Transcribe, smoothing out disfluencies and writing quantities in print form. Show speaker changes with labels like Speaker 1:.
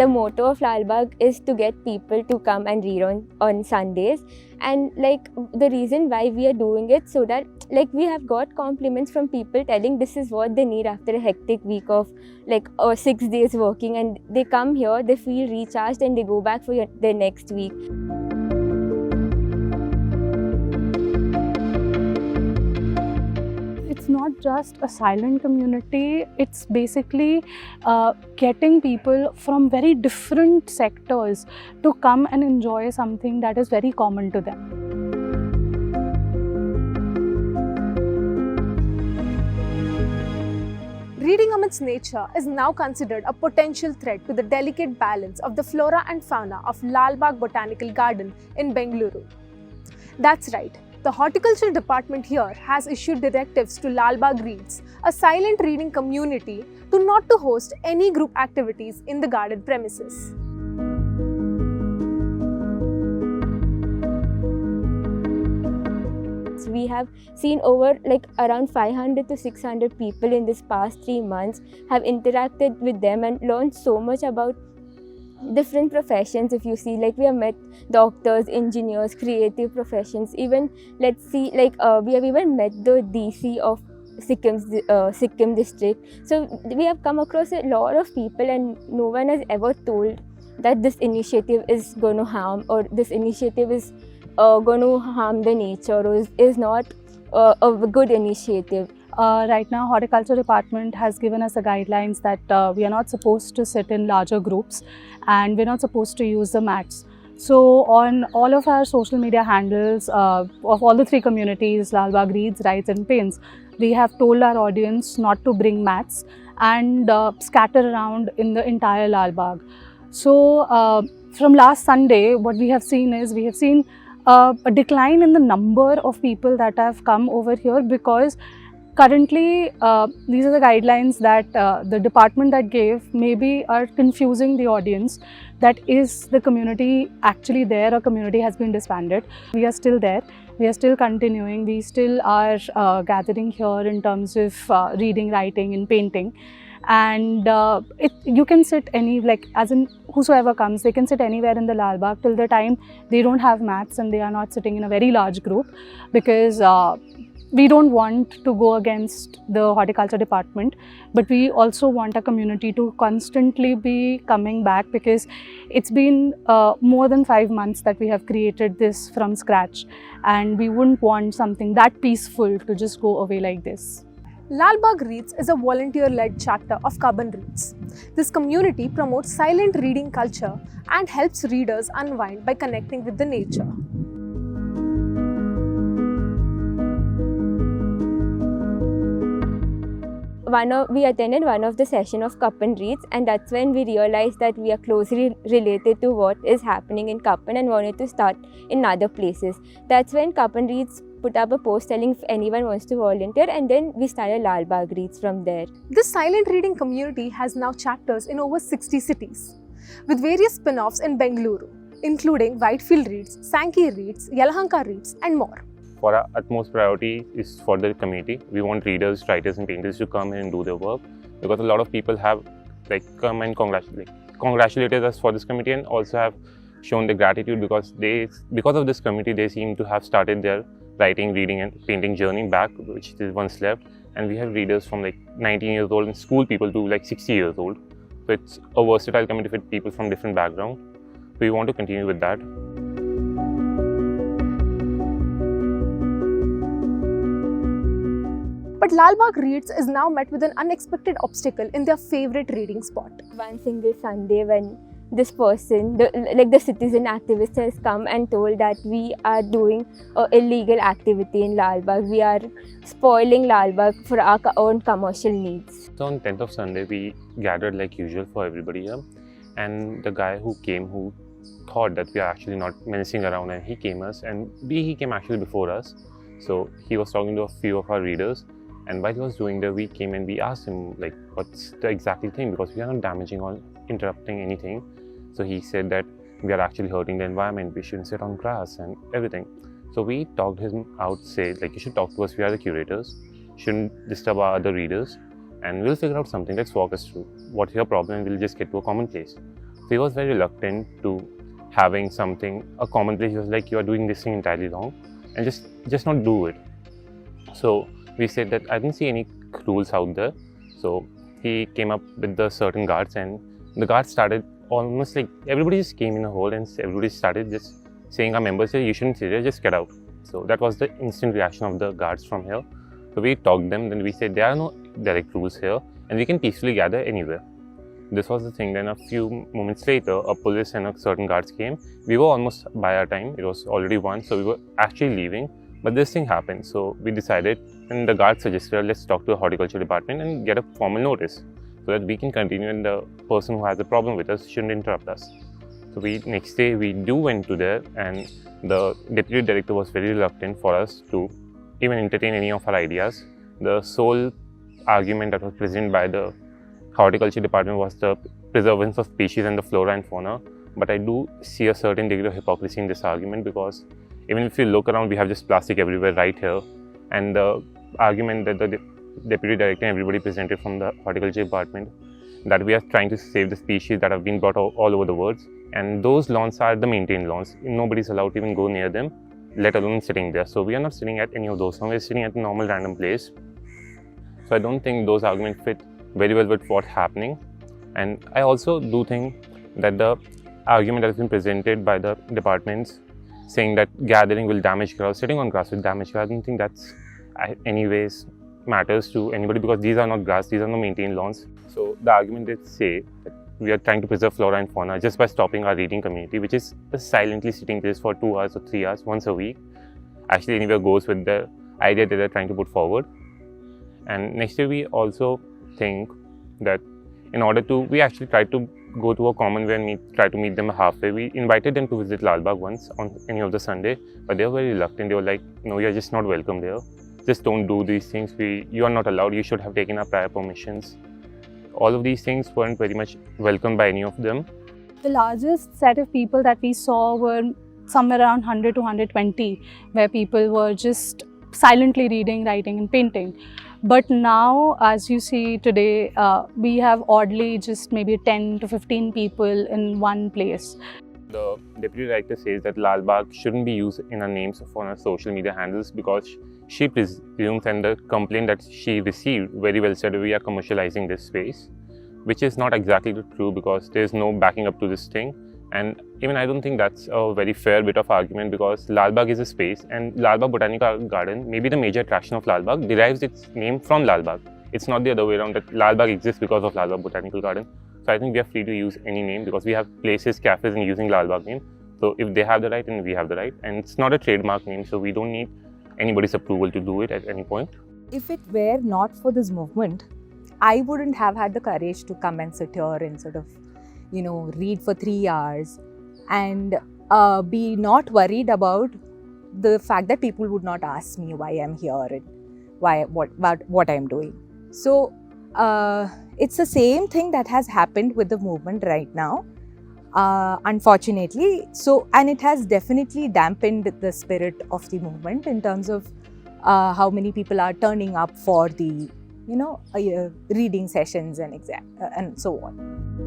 Speaker 1: the motto of Lalbagh is to get people to come and read on Sundays. And like the reason why we are doing it, so that like we have got compliments from people telling this is what they need after a hectic week of like 6 days working, and they come here, they feel recharged, and they go back for their next week.
Speaker 2: It's not just a silent community, it's basically getting people from very different sectors to come and enjoy something that is very common to them.
Speaker 3: Reading amidst nature is now considered a potential threat to the delicate balance of the flora and fauna of Lalbagh Botanical Garden in Bengaluru. That's right. The Horticulture Department here has issued directives to Lalbagh Reads, a silent reading community, to not to host any group activities in the garden premises.
Speaker 1: We have seen over like around 500 to 600 people in this past 3 months, have interacted with them and learned so much about different professions. If you see, like we have met doctors, engineers, creative professions, even let's see like we have even met the DC of Sikkim district. So we have come across a lot of people, and no one has ever told that this initiative is going to harm, or this initiative is going to harm the nature, or is not a good initiative.
Speaker 2: Right now, Horticulture Department has given us the guidelines that we are not supposed to sit in larger groups, and we're not supposed to use the mats. So on all of our social media handles of all the 3 communities, Lalbagh Reads, Writes and Paints, we have told our audience not to bring mats and scatter around in the entire Lalbagh. So from last Sunday, what we have seen is, we have seen a decline in the number of people that have come over here, because currently these are the guidelines that the department that gave maybe are confusing the audience. That is the community actually there, or community has been disbanded. We are still there, we are still continuing, we still are gathering here in terms of reading, writing and painting. And you can sit as in whosoever comes, they can sit anywhere in the Lalbagh till the time they don't have mats and they are not sitting in a very large group, because we don't want to go against the Horticulture Department, but we also want a community to constantly be coming back, because it's been more than 5 months that we have created this from scratch, and we wouldn't want something that peaceful to just go away like this.
Speaker 3: Lalbagh Reads is a volunteer-led chapter of Lalbagh Reads. This community promotes silent reading culture and helps readers unwind by connecting with the nature.
Speaker 1: We attended one of the session of Lalbagh Reads, and that's when we realized that we are closely related to what is happening in Lalbagh and wanted to start in other places. That's when Lalbagh Reads put up a post telling if anyone wants to volunteer, and then we started Lalbagh Reads from there.
Speaker 3: This silent reading community has now chapters in over 60 cities, with various spin-offs in Bengaluru, including Whitefield Reads, Sankey Reads, Yelahanka Reads and more.
Speaker 4: For our utmost priority is for the community. We want readers, writers and painters to come in and do their work, because a lot of people have come and congratulated us for this committee, and also have shown their gratitude because of this committee they seem to have started their writing, reading and painting journey back, which is once left. And we have readers from 19 years old and school people to 60 years old. So it's a versatile committee with people from different backgrounds. We want to continue with that.
Speaker 3: But Lalbagh Reads is now met with an unexpected obstacle in their favourite reading spot.
Speaker 1: One single Sunday when this person, the citizen activist, has come and told that we are doing illegal activity in Lalbagh. We are spoiling Lalbagh for our own commercial needs.
Speaker 4: So on 10th of Sunday, we gathered like usual for everybody here. And the guy who came, who thought that we are actually not menacing around, and he came actually before us. So he was talking to a few of our readers. And while he was doing that, we came and we asked him what's the exactly thing, because we are not damaging or interrupting anything. So he said that we are actually hurting the environment, we shouldn't sit on grass and everything. So we talked him out, said you should talk to us, we are the curators, shouldn't disturb our other readers, and we'll figure out something, let's walk us through. What's your problem? We'll just get to a common place. So he was very reluctant to having something, a common place. He was like, you are doing this thing entirely wrong and just not do it. So we said that I didn't see any rules out there. So he came up with the certain guards, and the guards started almost like everybody just came in a hole and everybody started just saying, our members here, you shouldn't sit here, just get out. So that was the instant reaction of the guards from here. So we talked them, then we said there are no direct rules here and we can peacefully gather anywhere. This was the thing. Then a few moments later, a police and a certain guards came. We were almost by our time, it was already 1, so we were actually leaving. But this thing happened, so we decided, and the guard suggested, let's talk to the Horticulture Department and get a formal notice so that we can continue and the person who has a problem with us shouldn't interrupt us. So next day we went to there, and the deputy director was very reluctant for us to even entertain any of our ideas. The sole argument that was presented by the Horticulture Department was the preservation of species and the flora and fauna. But I do see a certain degree of hypocrisy in this argument, because even if you look around, we have just plastic everywhere right here. And the argument that the deputy director and everybody presented from the Horticulture Department, that we are trying to save the species that have been brought all over the world. And those lawns are the maintained lawns. Nobody's allowed to even go near them, let alone sitting there. So we are not sitting at any of those. We're sitting at a normal random place. So I don't think those arguments fit very well with what's happening. And I also do think that the argument that has been presented by the departments, saying that gathering will damage grass, sitting on grass will damage grass, I don't think that's anyways matters to anybody, because these are not grass, these are not maintained lawns. So the argument is say that we are trying to preserve flora and fauna just by stopping our reading community, which is a silently sitting place for 2 hours or 3 hours once a week, actually anywhere goes with the idea that they're trying to put forward. And next year we also think that in order to, we actually tried to go to a common way and try to meet them halfway. We invited them to visit Lalbagh once on any of the Sunday, but they were very reluctant. They were like, no, you're just not welcome there. Just don't do these things. You are not allowed. You should have taken our prior permissions. All of these things weren't very much welcomed by any of them.
Speaker 2: The largest set of people that we saw were somewhere around 100 to 120, where people were just silently reading, writing and painting. But now, as you see today, we have oddly just maybe 10 to 15 people in one place.
Speaker 4: The deputy director says that Lalbagh shouldn't be used in our names on our social media handles, because she presumes, and the complaint that she received very well said, we are commercializing this space, which is not exactly true, because there's no backing up to this thing. And even I don't think that's a very fair bit of argument, because Lalbagh is a space, and Lalbagh Botanical Garden, maybe the major attraction of Lalbagh, derives its name from Lalbagh. It's not the other way around, that Lalbagh exists because of Lalbagh Botanical Garden. So I think we are free to use any name, because we have places, cafes in using Lalbagh name. So if they have the right, then we have the right. And it's not a trademark name, so we don't need anybody's approval to do it at any point.
Speaker 5: If it were not for this movement, I wouldn't have had the courage to come and sit here and sort of, read for 3 hours and be not worried about the fact that people would not ask me why I'm here and what I'm doing. So it's the same thing that has happened with the movement right now, unfortunately. So, and it has definitely dampened the spirit of the movement in terms of how many people are turning up for the reading sessions and so on.